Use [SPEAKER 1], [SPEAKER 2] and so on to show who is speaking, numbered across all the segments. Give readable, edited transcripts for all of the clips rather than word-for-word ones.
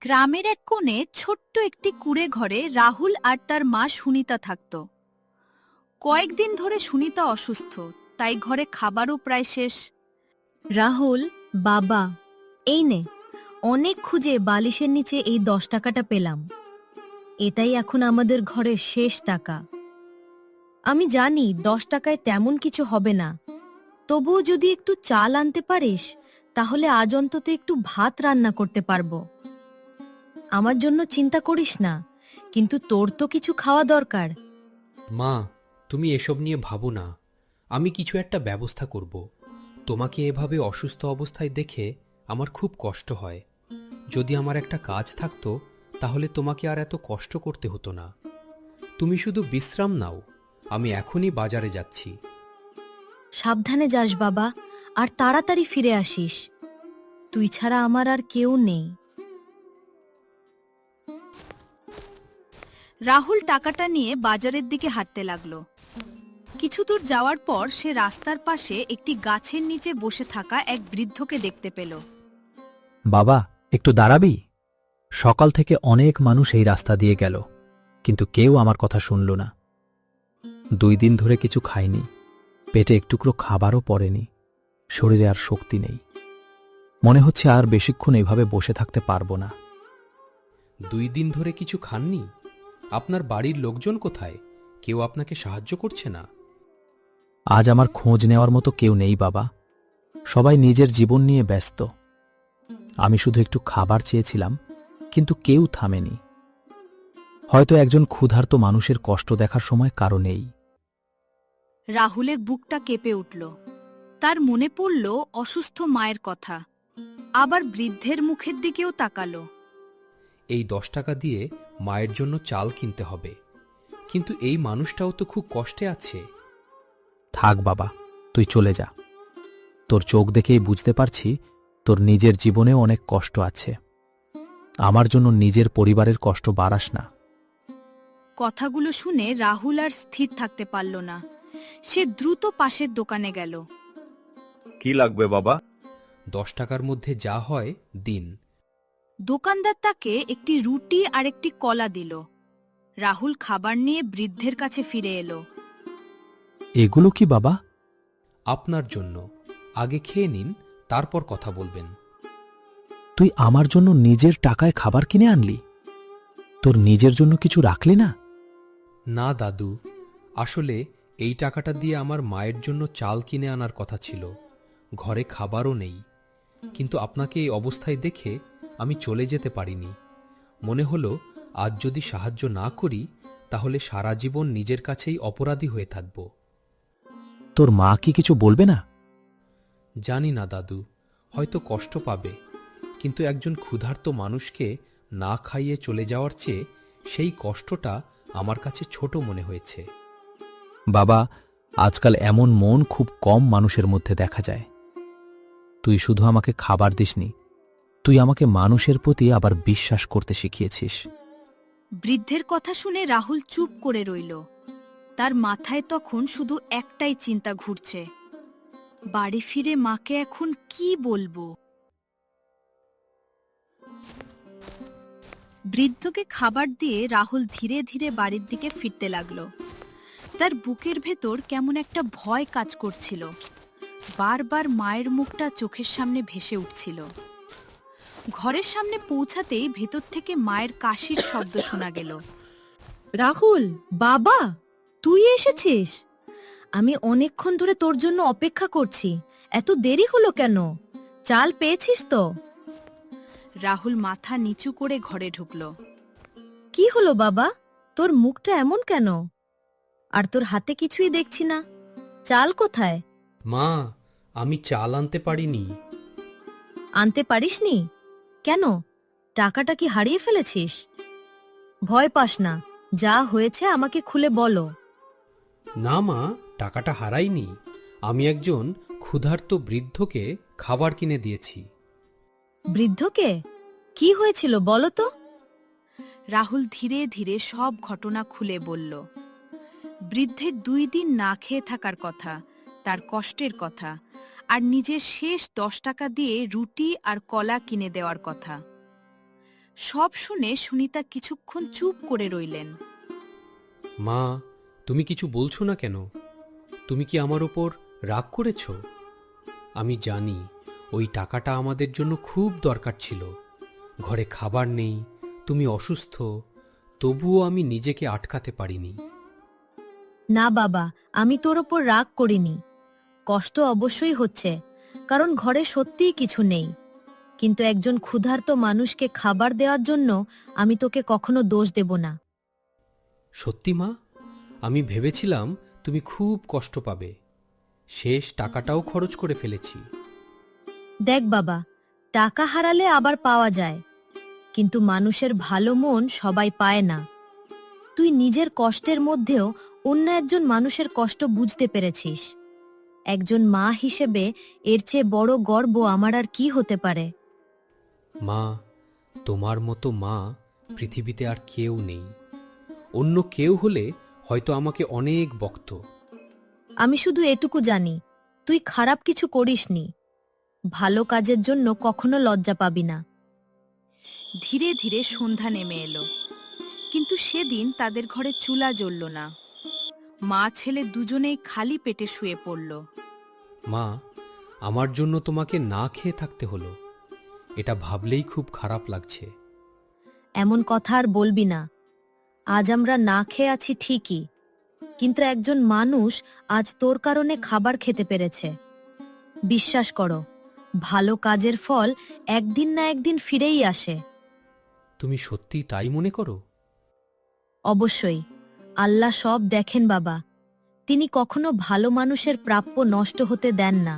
[SPEAKER 1] গ্রামের এক কোণে ছোট্ট একটি কুঁড়ে ঘরে রাহুল আর তার মা সুনিতা থাকত। কয়েকদিন ধরে সুনিতা অসুস্থ, তাই ঘরে খাবারও প্রায় শেষ।
[SPEAKER 2] রাহুল, বাবা, এই নে, অনেক খুঁজে বালিশের নিচে এই 10 টাকাটা পেলাম। এটাই এখন আমাদের ঘরের শেষ টাকা। আমি জানি 10 টাকায় তেমন কিছু হবে না, তবুও যদি একটু চাল আনতে পারিস তাহলে আজ অন্তত একটু ভাত রান্না করতে পারবো। আমার জন্য চিন্তা করিস না, কিন্তু তোর তো কিছু খাওয়া দরকার।
[SPEAKER 3] মা, তুমি এসব নিয়ে ভাবো না। আমি কিছু একটা ব্যবস্থা করব। তোমাকে এভাবে অসুস্থ অবস্থায় দেখে আমার খুব কষ্ট হয়। যদি আমার একটা কাজ থাকতো তাহলে তোমাকে আর এত কষ্ট করতে হতো না। তুমি শুধু বিশ্রাম নাও, আমি এখনই বাজারে যাচ্ছি।
[SPEAKER 2] সাবধানে যাস বাবা, আর তাড়াতাড়ি ফিরে আসিস। তুই ছাড়া আমার আর কেউ নেই।
[SPEAKER 1] রাহুল টাকাটা নিয়ে বাজারের দিকে হাঁটতে লাগলো। কিছু দূর যাওয়ার পর সে রাস্তার পাশে একটি গাছের নিচে বসে থাকা এক বৃদ্ধকে দেখতে পেল।
[SPEAKER 4] বাবা, একটু দাঁড়াবি? সকাল থেকে অনেক মানুষ এই রাস্তা দিয়ে গেল, কিন্তু কেউ আমার কথা শুনল না। 2 দিন ধরে কিছু খাইনি, পেটে একটুকরো খাবারও পড়েনি, শরীরে আর শক্তি নেই। মনে হচ্ছে আর বেশিক্ষণ এইভাবে বসে থাকতে পারবো না।
[SPEAKER 3] 2 দিন ধরে কিছু খাননি? আপনার বাড়ির লোকজন কোথায়? কেউ আপনাকে সাহায্য করছে না?
[SPEAKER 4] আজ আমার খোঁজ নেওয়ার মতো কেউ নেই বাবা, সবাই নিজের জীবন নিয়ে ব্যস্ত। আমি শুধু একটু খাবার চেয়েছিলাম, কিন্তু কেউ থামেনি। হয়তো একজন ক্ষুধার্ত মানুষের কষ্ট দেখার সময় কারো নেই।
[SPEAKER 1] রাহুলের বুকটা কেঁপে উঠল। তার মনে পড়ল অসুস্থ মায়ের কথা, আবার বৃদ্ধের মুখের দিকেও তাকালো।
[SPEAKER 3] এই 10 টাকা দিয়ে মায়ের জন্য চাল কিনতে হবে, কিন্তু এই মানুষটাও তো খুব কষ্টে আছে।
[SPEAKER 4] থাক বাবা, তুই চলে যা। তোর চোখ দেখেই বুঝতে পারছি তোর নিজের জীবনেও অনেক কষ্ট আছে। আমার জন্য নিজের পরিবারের কষ্ট বাড়াস না।
[SPEAKER 1] কথাগুলো শুনে রাহুল আর স্থির থাকতে পারল না। সে দ্রুত পাশের দোকানে গেল।
[SPEAKER 5] কি লাগবে বাবা?
[SPEAKER 3] 10 টাকার মধ্যে যা হয় দিন।
[SPEAKER 1] দোকানদার তাকে একটি রুটি আর একটি কলা দিল। রাহুল খাবার নিয়ে বৃদ্ধের কাছে ফিরে এলো।
[SPEAKER 4] এগুলো কি বাবা?
[SPEAKER 3] আপনার জন্য। আগে খেয়ে নিন, তারপর কথা বলবেন।
[SPEAKER 4] তুই আমার জন্য নিজের টাকায় খাবার কিনে আনলি? তোর নিজের জন্য কিছু রাখলি না?
[SPEAKER 3] না দাদু, আসলে এই টাকাটা দিয়ে আমার মায়ের জন্য চাল কিনে আনার কথা ছিল। ঘরে খাবারও নেই, কিন্তু আপনাকে এই অবস্থায় দেখে আমি চলে যেতে পারিনি। মনে হলো আজ যদি সাহায্য না করি তাহলে সারা জীবন নিজের কাছেই অপরাধী হয়ে থাকব।
[SPEAKER 4] তোর মা কি কিছু বলবে না?
[SPEAKER 3] জানি না দাদু, হয়তো কষ্ট পাবে, কিন্তু একজন ক্ষুধার্ত মানুষকে না খাইয়ে চলে যাওয়ার চেয়ে সেই কষ্টটা আমার কাছে ছোট মনে হয়েছে।
[SPEAKER 4] বাবা, আজকাল এমন মন খুব কম মানুষের মধ্যে দেখা যায়। তুই শুধু আমাকে খাবার দিসনি, তুই আমাকে মানুষের প্রতি আবার বিশ্বাস করতে শিখিয়েছিস।
[SPEAKER 1] বৃদ্ধের কথা শুনে রাহুল চুপ করে রইল। তার মাথায় তখন শুধু একটাই চিন্তা ঘুরছে, বাড়ি ফিরে মাকে এখন কি বলবো। বৃদ্ধকে খাবার দিয়ে রাহুল ধীরে ধীরে বাড়ির দিকে ফিরতে লাগলো। তার বুকের ভেতর কেমন একটা ভয় কাজ করছিল। বারবার মায়ের মুখটা চোখের সামনে ভেসে উঠছিল। ঘরের সামনে পৌঁছাতেই ভেতর থেকে মায়ের কাশির শব্দ শোনা গেল।
[SPEAKER 2] রাহুল, বাবা, তুই এসেছিস? আমি অনেকক্ষণ ধরে তোর জন্য অপেক্ষা করছি। এত দেরি হলো কেন? চাল পেয়েছিস তো?
[SPEAKER 1] রাহুল মাথা নিচু করে ঘরে ঢুকল।
[SPEAKER 2] কি হলো বাবা, তোর মুখটা এমন কেন? আর তোর হাতে কিছুই দেখছি না। চাল কোথায়?
[SPEAKER 3] মা, আমি চাল আনতে পারিনি।
[SPEAKER 2] আনতে পারিসনি কেন? টাকাটা কি হারিয়ে ফেলেছিস? ভয় পাস না, যা হয়েছে আমাকে খুলে বলো।
[SPEAKER 3] না মা, টাকাটা হারাইনি। আমি একজন ক্ষুধার্ত বৃদ্ধকে খাবার কিনে দিয়েছি।
[SPEAKER 2] বৃদ্ধকে? কি হয়েছিল বলো তো?
[SPEAKER 1] রাহুল ধীরে ধীরে সব ঘটনা খুলে বলল। বৃদ্ধের 2 দিন না খেয়ে থাকার কথা, তার কষ্টের কথা, আর নিজের শেষ 10 টাকা দিয়ে রুটি আর কলা কিনে দেওয়ার কথা। সব শুনে সুনিতা কিছুক্ষণ চুপ করে রইলেন।
[SPEAKER 3] মা, তুমি কিছু বলছো না কেন? তুমি কি আমার ওপর রাগ করেছ? আমি জানি ওই টাকাটা আমাদের জন্য খুব দরকার ছিল। ঘরে খাবার নেই, তুমি অসুস্থ, তবুও আমি নিজেকে আটকাতে পারিনি।
[SPEAKER 2] না বাবা, আমি তোর ওপর রাগ করিনি। কষ্ট অবশ্যই হচ্ছে, কারণ ঘরে সত্যিই কিছু নেই। কিন্তু একজন ক্ষুধার্ত মানুষকে খাবার দেওয়ার জন্য আমি তোকে কখনো দোষ দেব না।
[SPEAKER 3] সত্যি মা, আমি ভেবেছিলাম তুমি খুব কষ্ট পাবে। শেষ টাকাটাও খরচ করে ফেলেছি।
[SPEAKER 2] দেখ বাবা, টাকা হারালে আবার পাওয়া যায়, কিন্তু মানুষের ভালো মন সবাই পায় না। তুই নিজের কষ্টের মধ্যেও অন্য একজন মানুষের কষ্ট বুঝতে পেরেছিস। একজন মা হিসেবে এর চেয়ে বড় গর্ব আমার আর কি হতে পারে?
[SPEAKER 3] মা, তোমার মতো মা পৃথিবীতে আর কেউ নেই। অন্য কেউ হলে হয়তো আমাকে অনেক বকত।
[SPEAKER 2] আমি শুধু এটুকু জানি, তুই খারাপ কিছু করিসনি। ভালো কাজের জন্য কখনো লজ্জা পাবি না।
[SPEAKER 1] ধীরে ধীরে সন্ধ্যা নেমে এলো, কিন্তু সেদিন তাদের ঘরে চুলা জ্বলল না। মা ছেলে দুজনেই খালি পেটে শুয়ে পড়ল।
[SPEAKER 3] মা, আমার জন্য তোমাকে না খেয়ে থাকতে হলো। এটা ভাবলেই খুব খারাপ লাগছে।
[SPEAKER 2] এমন কথা আর বলবি না। আজ আমরা না খেয়ে আছি ঠিকই, কিন্তু একজন মানুষ আজ তোর কারণে খাবার খেতে পেরেছে। বিশ্বাস করো, ভালো কাজের ফল একদিন না একদিন ফিরেই আসে।
[SPEAKER 3] তুমি সত্যি তাই মনে করো?
[SPEAKER 2] অবশ্যই, আল্লাহ সব দেখেন বাবা। তিনি কখনো ভালো মানুষের প্রাপ্য নষ্ট হতে দেন না।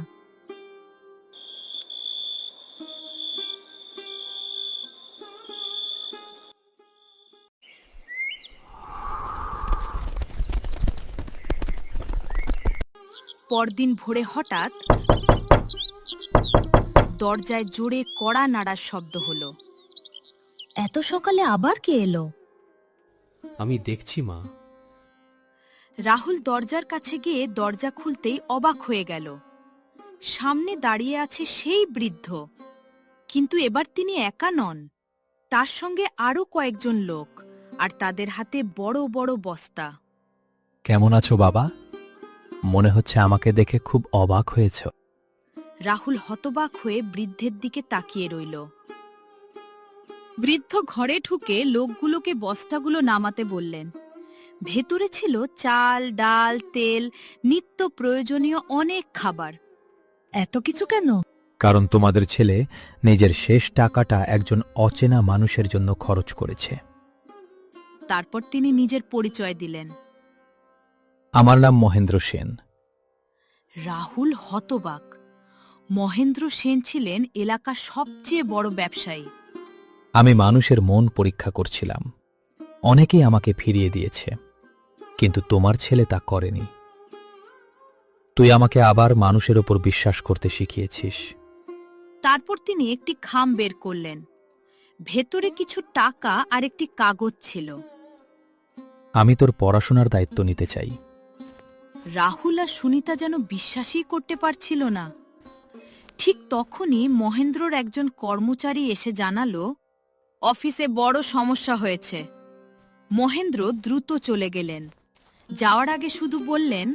[SPEAKER 1] পরদিন ভোরে হঠাৎ দরজায় জোরে কড়া নাড়ার শব্দ হলো।
[SPEAKER 2] এত সকালে আবার কে এলো?
[SPEAKER 3] আমি দেখছি মা।
[SPEAKER 1] রাহুল দরজার কাছে গিয়ে দরজা খুলতেই অবাক হয়ে গেল। সামনে দাঁড়িয়ে আছে সেই বৃদ্ধ, কিন্তু এবার তিনি একা নন। তার সঙ্গে আরও কয়েকজন লোক, আর তাদের হাতে বড় বড় বস্তা।
[SPEAKER 4] কেমন আছো বাবা? মনে হচ্ছে আমাকে দেখে খুব অবাক হয়েছ।
[SPEAKER 1] রাহুল হতবাক হয়ে বৃদ্ধের দিকে তাকিয়ে রইল। বৃদ্ধ ঘরে ঢুকে লোকগুলোকে বস্তাগুলো নামাতে বললেন। ভেতরে ছিল চাল, ডাল, তেল, নিত্য প্রয়োজনীয় অনেক খাবার।
[SPEAKER 2] এত কিছু কেন?
[SPEAKER 4] কারণ তোমাদের ছেলে নিজের শেষ টাকাটা একজন অচেনা মানুষের জন্য খরচ করেছে।
[SPEAKER 1] তারপর তিনি নিজের পরিচয় দিলেন।
[SPEAKER 4] আমার নাম মহেন্দ্র সেন।
[SPEAKER 1] রাহুল হতবাক। মহেন্দ্র সেন ছিলেন এলাকার সবচেয়ে বড় ব্যবসায়ী।
[SPEAKER 4] আমি মানুষের মন পরীক্ষা করছিলাম। অনেকেই আমাকে ফিরিয়ে দিয়েছে, কিন্তু তোমার ছেলে তা করেনি। তুই আমাকে আবার মানুষের ওপর বিশ্বাস করতে শিখিয়েছিস।
[SPEAKER 1] তারপর তিনি একটি খাম বের করলেন। ভেতরে কিছু টাকা আর একটি কাগজ ছিল।
[SPEAKER 4] আমি তোর পড়াশোনার দায়িত্ব নিতে চাই।
[SPEAKER 1] রাহুল আর সুনিতা যেন বিশ্বাসই করতে পারছিল না। ঠিক তখনই মহেন্দ্রর একজন কর্মচারী এসে জানালো, অফিসে বড় সমস্যা হয়েছে। মহেন্দ্র দ্রুত চলে গেলেন। যাওয়ার আগে শুধু বললেন,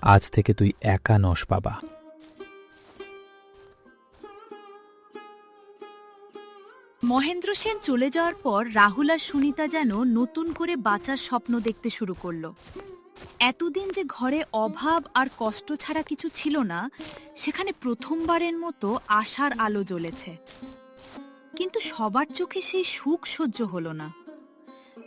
[SPEAKER 4] আজ থেকে তুই একা নস বাবা।
[SPEAKER 1] মহেন্দ্র সেন চলে যাওয়ার পর রাহুল আর সুনিতা যেন নতুন করে বাঁচার স্বপ্ন দেখতে শুরু করলো। এতদিন যে ঘরে অভাব আর কষ্ট ছাড়া কিছু ছিল না, সেখানে প্রথমবারের মতো আশার আলো জ্বলেছে। কিন্তু সবার চোখে সেই সুখ সহ্য হলো না।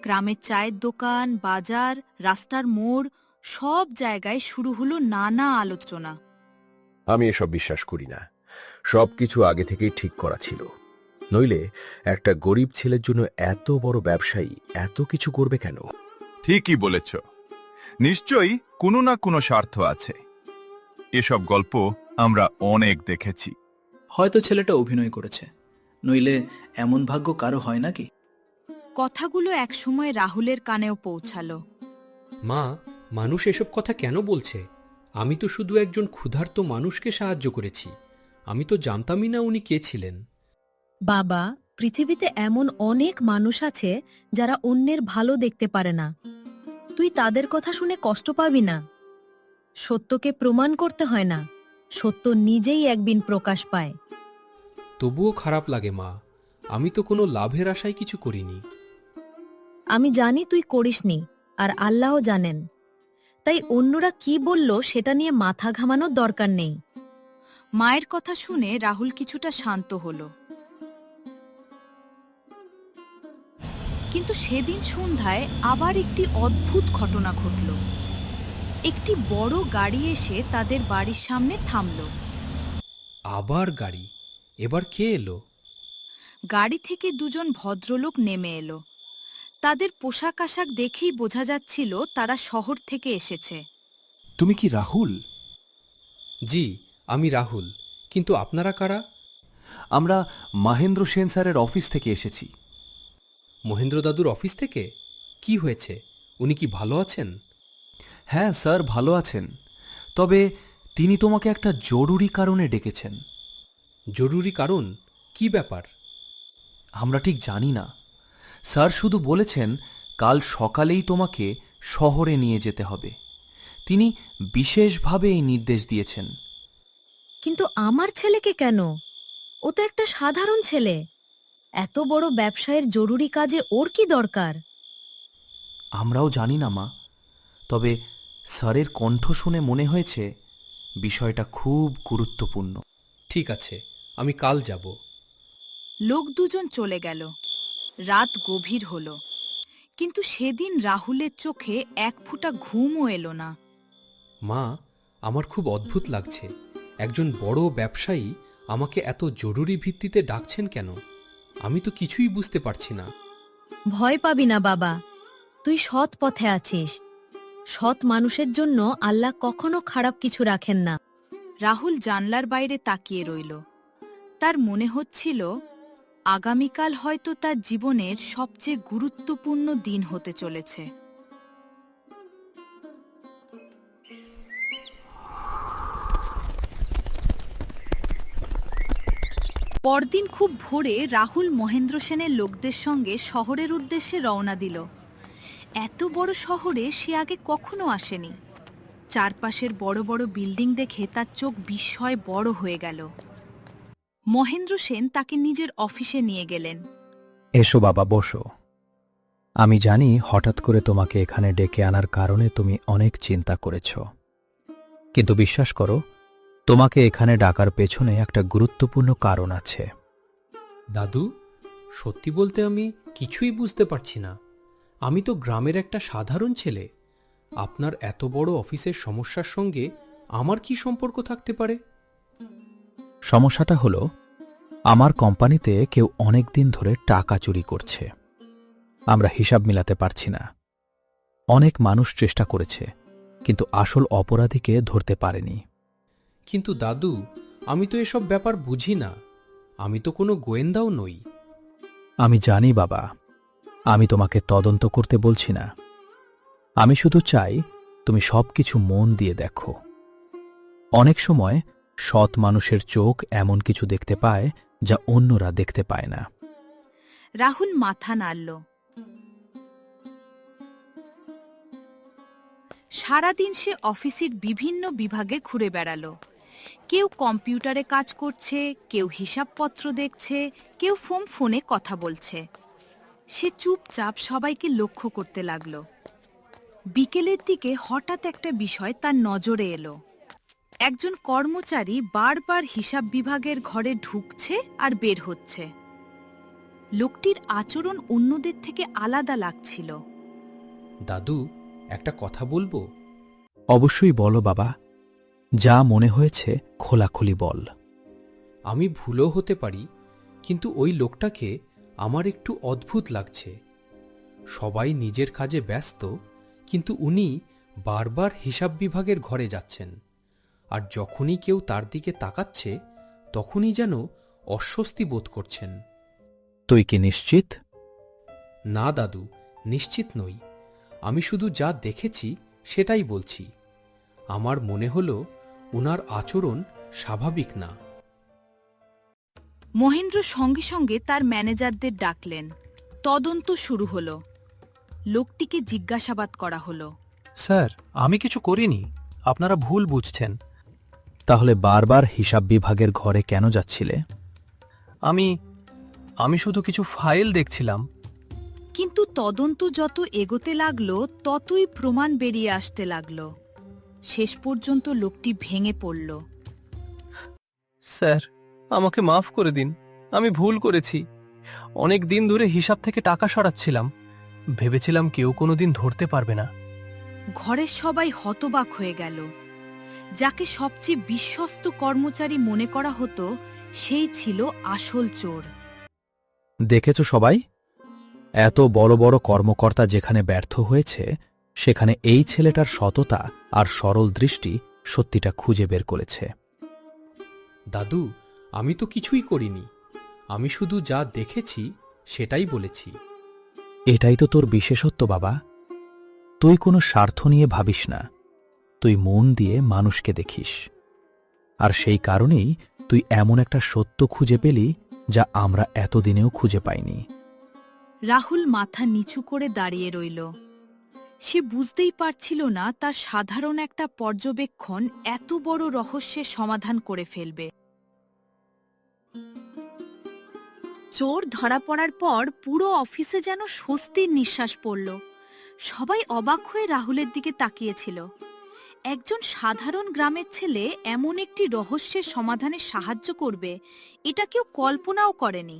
[SPEAKER 1] গ্রামের চায়ের দোকান, বাজার, রাস্তার মোড়, সব জায়গায় শুরু হলো নানা আলোচনা।
[SPEAKER 5] আমি এসব বিশ্বাস করি না। সবকিছু আগে থেকেই ঠিক করা ছিল, নইলে একটা গরিব ছেলের জন্য এত বড় ব্যবসায়ী এত কিছু করবে কেন?
[SPEAKER 6] ঠিকই বলেছ, নিশ্চয়ই কোনো না কোনো স্বার্থ আছে। এসব গল্প আমরা অনেক দেখেছি।
[SPEAKER 7] হয়তো ছেলেটা অভিনয় করেছে, নইলে এমন ভাগ্য কারো হয় নাকি?
[SPEAKER 1] কথাগুলো একসময় রাহুলের কানেও পৌঁছালো।
[SPEAKER 3] মা, মানুষ এসব কথা কেন বলছে? আমি তো শুধু একজন ক্ষুধার্ত মানুষকে সাহায্য করেছি। আমি তো জানতামই না উনি কে ছিলেন।
[SPEAKER 2] বাবা, পৃথিবীতে এমন অনেক মানুষ আছে যারা অন্যের ভালো দেখতে পারে না। তুই তাদের কথা শুনে কষ্ট পাবি না। সত্যকে প্রমাণ করতে হয় না, সত্য নিজেই একদিন প্রকাশ পায়।
[SPEAKER 3] তবুও খারাপ লাগে মা, আমি তো কোনো লাভের আশায় কিছু করিনি।
[SPEAKER 2] আমি জানি তুই করিসনি, আর আল্লাহও জানেন। তাই অন্যরা কি বলল সেটা নিয়ে মাথা ঘামানোর দরকার নেই।
[SPEAKER 1] মায়ের কথা শুনে রাহুল কিছুটা শান্ত হলো। কিন্তু সেদিন সন্ধ্যায় আবার একটি অদ্ভুত ঘটনা ঘটল। একটি বড় গাড়ি এসে তাদের বাড়ির সামনে থামল।
[SPEAKER 3] আবার গাড়ি? এবার কে এলো?
[SPEAKER 1] গাড়ি থেকে দুজন ভদ্রলোক নেমে এলো। তাদের পোশাক আশাক দেখেই বোঝা যাচ্ছিল তারা শহর থেকে এসেছে।
[SPEAKER 8] তুমি কি রাহুল?
[SPEAKER 3] জি, আমি রাহুল। কিন্তু আপনারা কারা?
[SPEAKER 8] আমরা মহেন্দ্র সেন স্যারের অফিস থেকে এসেছি।
[SPEAKER 3] মহেন্দ্র দাদুর অফিস থেকে? কি হয়েছে? উনি কি ভালো আছেন?
[SPEAKER 8] হ্যাঁ স্যার, ভালো আছেন। তবে তিনি তোমাকে একটা জরুরি কারণে ডেকেছেন।
[SPEAKER 3] জরুরি কারণ? কি ব্যাপার?
[SPEAKER 8] আমরা ঠিক জানি না। স্যার শুধু বলেছেন কাল সকালেই তোমাকে শহরে নিয়ে যেতে হবে। তিনি বিশেষভাবে এই নির্দেশ দিয়েছেন।
[SPEAKER 2] কিন্তু আমার ছেলেকে কেন? ও তো একটা সাধারণ ছেলে। এত বড় ব্যবসায়ের জরুরি কাজে ওর কি দরকার?
[SPEAKER 8] আমরাও জানি না মা, তবে স্যারের কণ্ঠ শুনে মনে হয়েছে বিষয়টা খুব গুরুত্বপূর্ণ।
[SPEAKER 3] ঠিক আছে, আমি কাল যাব।
[SPEAKER 1] লোক দুজন চলে গেল। রাত গভীর হলো, কিন্তু সেদিন রাহুলের চোখে এক ফোঁটা ঘুমও এলো না।
[SPEAKER 3] মা, আমার খুব অদ্ভুত লাগছে। একজন বড় ব্যবসায়ী আমাকে এত জরুরি ভিত্তিতে ডাকছেন কেন? আমি তো কিছুই বুঝতে পারছি না।
[SPEAKER 2] ভয় পাবি না বাবা, তুই সৎ পথে আছিস। সৎ মানুষের জন্য আল্লাহ কখনো খারাপ কিছু রাখেন না।
[SPEAKER 1] রাহুল জানলার বাইরে তাকিয়ে রইল। তার মনে হচ্ছিল আগামীকাল হয়তো তার জীবনের সবচেয়ে গুরুত্বপূর্ণ দিন হতে চলেছে। পরদিন খুব ভোরে রাহুল মহেন্দ্র সেনের লোকদের সঙ্গে শহরের উদ্দেশ্যে রওনা দিল। এত বড় শহরে সে আগে কখনো আসেনি। চারপাশের বড় বড় বিল্ডিং দেখে তার চোখ বিস্ময় বড় হয়ে গেল। মহেন্দ্র সেন তাকে নিজের অফিসে নিয়ে গেলেন।
[SPEAKER 4] এসো বাবা, বসো। আমি জানি হঠাৎ করে তোমাকে এখানে ডেকে আনার কারণে তুমি অনেক চিন্তা করেছ, কিন্তু বিশ্বাস করো, তোমাকে এখানে ডাকার পেছনে একটা গুরুত্বপূর্ণ কারণ আছে।
[SPEAKER 3] দাদু, সত্যি বলতে আমি কিছুই বুঝতে পারছি না। আমি তো গ্রামের একটা সাধারণ ছেলে। আপনার এত বড় অফিসের সমস্যার সঙ্গে আমার কি সম্পর্ক থাকতে পারে?
[SPEAKER 4] সমস্যাটা হলো, আমার কোম্পানিতে কেউ অনেক দিন ধরে টাকা চুরি করছে। আমরা হিসাব মিলাতে পারছি না। অনেক মানুষ চেষ্টা করেছে, কিন্তু আসল অপরাধীকে ধরতে পারেনি।
[SPEAKER 3] কিন্তু দাদু, আমি তো এসব ব্যাপার বুঝি না। আমি তো কোনো গোয়েন্দাও নই।
[SPEAKER 4] আমি জানি বাবা, আমি তোমাকে তদন্ত করতে বলছি না। আমি শুধু চাই তুমি সবকিছু মন দিয়ে দেখো। অনেক সময় সৎ মানুষের চোখ এমন কিছু দেখতে পায় যা অন্যরা দেখতে পায় না।
[SPEAKER 1] রাহুল মাথা নাড়ল। সারাদিন সে অফিসের বিভিন্ন বিভাগে ঘুরে বেড়ালো। কেউ কম্পিউটারে কাজ করছে, কেউ হিসাবপত্র দেখছে, কেউ ফোনে কথা বলছে। সে চুপচাপ সবাইকে লক্ষ্য করতে লাগল। বিকেলের দিকে হঠাৎ একটা বিষয় তার নজরে এলো। একজন কর্মচারী বারবার হিসাব বিভাগের ঘরে ঢুকছে আর বের হচ্ছে। লোকটির আচরণ অন্যদের থেকে আলাদা লাগছিল।
[SPEAKER 3] দাদু, একটা কথা বলবো?
[SPEAKER 4] অবশ্যই বলো বাবা, যা মনে হয়েছে খোলাখুলি বল।
[SPEAKER 3] আমি ভুলও হতে পারি, কিন্তু ওই লোকটাকে আমার একটু অদ্ভুত লাগছে। সবাই নিজের কাজে ব্যস্ত, কিন্তু উনি বারবার হিসাব বিভাগের ঘরে যাচ্ছেন। আর যখনই কেউ তার দিকে তাকাচ্ছে, তখনই যেন অস্বস্তি বোধ করছেন।
[SPEAKER 4] তুই কি নিশ্চিত?
[SPEAKER 3] না দাদু, নিশ্চিত নই। আমি শুধু যা দেখেছি সেটাই বলছি। আমার মনে হলো উনার আচরণ স্বাভাবিক না।
[SPEAKER 1] মহেন্দ্র সঙ্গে সঙ্গে তার ম্যানেজারদের ডাকলেন। তদন্ত শুরু হলো। লোকটিকে জিজ্ঞাসাবাদ করা হলো।
[SPEAKER 4] স্যার, আমি কিছু করিনি, আপনারা ভুল বুঝছেন। তাহলে বারবার হিসাব বিভাগের ঘরে কেন যাচ্ছিলে? আমি শুধু কিছু ফাইল দেখছিলাম।
[SPEAKER 1] কিন্তু তদন্ত যত এগোতে লাগলো ততই প্রমাণ বেরিয়ে আসতে লাগলো। শেষ পর্যন্ত লোকটি ভেঙে পড়ল।
[SPEAKER 9] স্যার, আমাকে মাফ করে দিন, আমি ভুল করেছি। অনেক দিন ধরে হিসাব থেকে টাকা সরাচ্ছিলাম, ভেবেছিলাম কেউ কোনোদিন ধরতে পারবে না।
[SPEAKER 1] ঘরের সবাই হতবাক হয়ে গেল। যাকে সবচেয়ে বিশ্বস্ত কর্মচারী মনে করা হতো সেই ছিল আসল চোর।
[SPEAKER 4] দেখেছ সবাই, এত বড় বড় কর্মকর্তা যেখানে ব্যর্থ হয়েছে, সেখানে এই ছেলেটার সততা আর সরল দৃষ্টি সত্যিটা খুঁজে বের করেছে।
[SPEAKER 3] দাদু, আমি তো কিছুই করিনি। আমি শুধু যা দেখেছি সেটাই বলেছি।
[SPEAKER 4] এটাই তো তোর বিশেষত্ব বাবা। তুই কোনো স্বার্থ নিয়ে ভাবিস না, তুই মন দিয়ে মানুষকে দেখিস। আর সেই কারণেই তুই এমন একটা সত্য খুঁজে পেলি যা আমরা এতদিনেও খুঁজে পাইনি।
[SPEAKER 1] রাহুল মাথা নিচু করে দাঁড়িয়ে রইল। সে বুঝতেই পারছিল না তার সাধারণ একটা পর্যবেক্ষণ এত বড় রহস্যের সমাধান করে ফেলবে। চোর ধরা পড়ার পর পুরো অফিসে যেন স্বস্তির নিঃশ্বাস পড়ল। সবাই অবাক হয়ে রাহুলের দিকে তাকিয়েছিল। একজন সাধারণ গ্রামের ছেলে এমন একটি রহস্যের সমাধানে সাহায্য করবে, এটা কেউ কল্পনাও করেনি।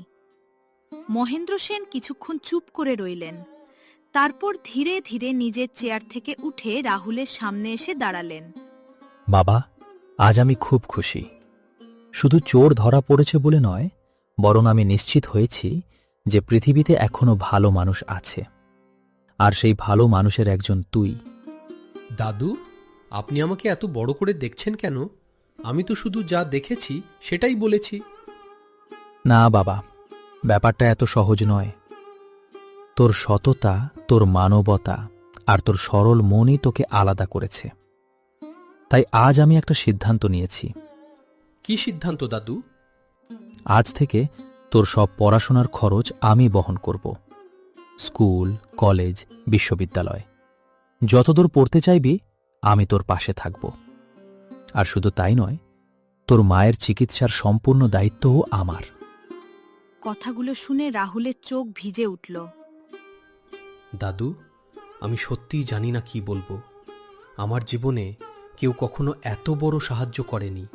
[SPEAKER 1] মহেন্দ্র সেন কিছুক্ষণ চুপ করে রইলেন। তারপর ধীরে ধীরে নিজের চেয়ার থেকে উঠে রাহুলের সামনে এসে দাঁড়ালেন।
[SPEAKER 4] বাবা, আজ আমি খুব খুশি। শুধু চোর ধরা পড়েছে বলে নয়, বরং আমি নিশ্চিত হয়েছি যে পৃথিবীতে এখনো ভালো মানুষ আছে। আর সেই ভালো মানুষের একজন তুই।
[SPEAKER 3] দাদু, আপনি আমাকে এত বড় করে দেখছেন কেন? আমি তো শুধু যা দেখেছি সেটাই বলেছি।
[SPEAKER 4] না বাবা, ব্যাপারটা এত সহজ নয়। তোর সততা, তোর মানবতা আর তোর সরল মনই তোকে আলাদা করেছে। তাই আজ আমি একটা সিদ্ধান্ত নিয়েছি।
[SPEAKER 3] কি সিদ্ধান্ত দাদু?
[SPEAKER 4] আজ থেকে তোর সব পড়াশোনার খরচ আমি বহন করব। স্কুল, কলেজ, বিশ্ববিদ্যালয় যতদূর পড়তে চাইবি আমি তোর পাশে থাকব। আর শুধু তাই নয়, তোর মায়ের চিকিৎসার সম্পূর্ণ দায়িত্বও আমার।
[SPEAKER 1] কথাগুলো শুনে রাহুলের চোখ ভিজে উঠল।
[SPEAKER 3] দাদু, আমি সত্যিই জানি না কি বলবো। আমার জীবনে কেউ কখনো এত বড় সাহায্য করেনি।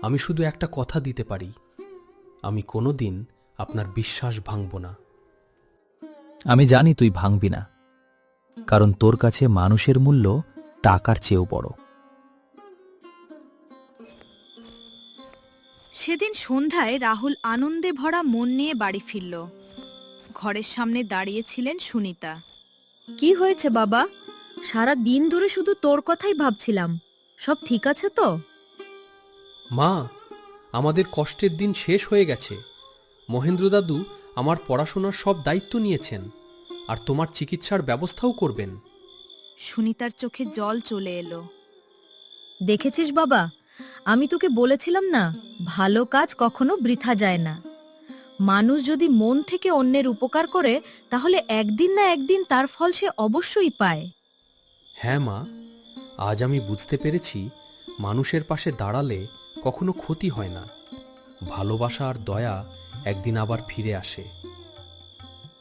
[SPEAKER 3] আমি শুধু একটা কথা দিতে পারি, আমি কোনোদিন আপনার বিশ্বাস ভাঙব না।
[SPEAKER 4] আমি জানি তুই ভাঙবি না, কারণ তোর কাছে মানুষের মূল্য টাকার চেয়েও বড়।
[SPEAKER 1] সেদিন সন্ধ্যায় রাহুল আনন্দে ভরা মন নিয়ে বাড়ি ফিরল। ঘরের সামনে দাঁড়িয়েছিলেন সুনিতা।
[SPEAKER 2] কি হয়েছে বাবা? সারা দিন ধরে শুধু তোর কথাই ভাবছিলাম। সব ঠিক আছে তো?
[SPEAKER 3] মা, আমাদের কষ্টের দিন শেষ হয়ে গেছে। মহেন্দ্র দাদু আমার পড়াশোনার সব দায়িত্ব নিয়েছেন, আর তোমার চিকিৎসার ব্যবস্থাও করবেন।
[SPEAKER 1] সুনিতার চোখে জল চলে এলো।
[SPEAKER 2] দেখেছিস বাবা, আমি তোকে বলেছিলাম না, ভালো কাজ কখনো বৃথা যায় না। মানুষ যদি মন থেকে অন্যের উপকার করে, তাহলে একদিন না একদিন তার ফল সে অবশ্যই পায়।
[SPEAKER 3] হ্যাঁ মা, আজ আমি বুঝতে পেরেছি মানুষের পাশে দাঁড়ালে কখনো ক্ষতি হয় না। ভালোবাসা আর দয়া একদিন আবার ফিরে আসে।